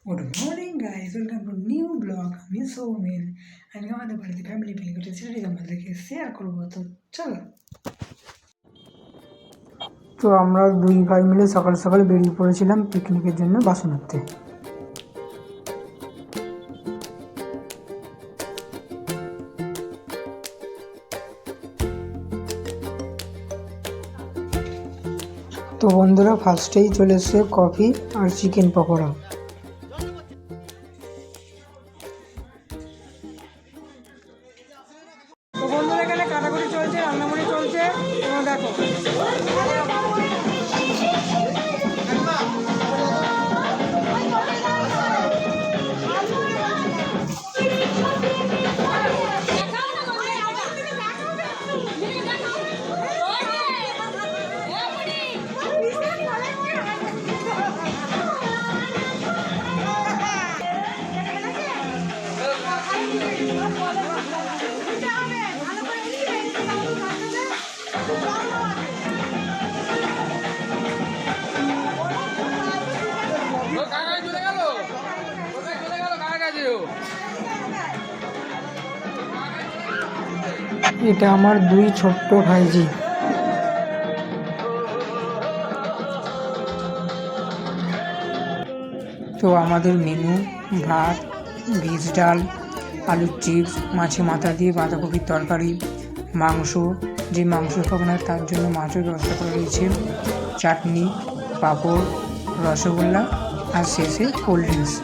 Good morning guys, welcome to new blog. আমি সৌমেন। আজকে আমাদের বাড়িতে ফ্যামিলি পিকনিক হচ্ছে, সেটাই আমাদেরকে শেয়ার করবো। তো চলো। তো আমরা দুই ভাই মিলে সকাল সকাল বেরিয়ে পড়েছিলাম পিকনিকের জন্য বাসনাতে। তো বন্ধুরা, ফার্স্টেই চলে এসছে কফি আর চিকেন পকোড়া। তো বন্ধুরা, এখানে কাটাকুটি চলছে, রান্নাবাড়ি চলছে। তোমরা দেখো। এটা আমার দুই ছোট্ট ভাইজি। তো আমাদের মেনু ভাত, ভেজ ডাল, আলুর চিপস, মাছে মাথা দিয়ে বাঁধাকপির তরকারি, মাংস, যে মাংস খাবো না তার জন্য মাছের ব্যবস্থা করা রয়েছে, চাটনি, পাঁপড়, রসগোল্লা আর শেষে কোল্ড ড্রিঙ্কস।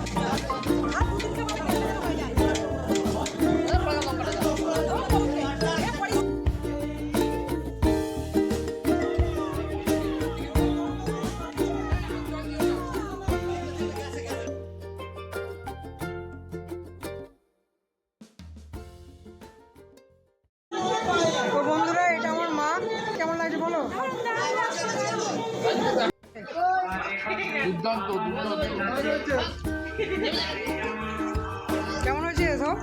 তো বন্ধুরা, এটা আমার মা। কেমন লাগছে বলো? কেমন হয়েছে সব?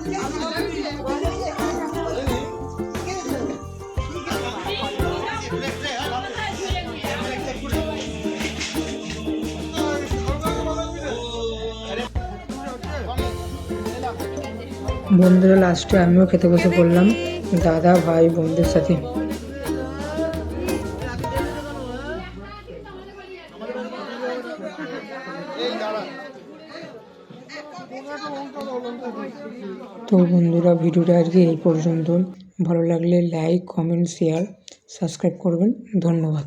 বন্ধুরা, লাস্টে আমিও খেতে বসে পড়লাম দাদা ভাই বোনদের সাথে। তো বন্ধুরা, ভিডিওটা আজকে এই পর্যন্ত। ভালো লাগলে লাইক, কমেন্ট, শেয়ার, সাবস্ক্রাইব করবেন। ধন্যবাদ।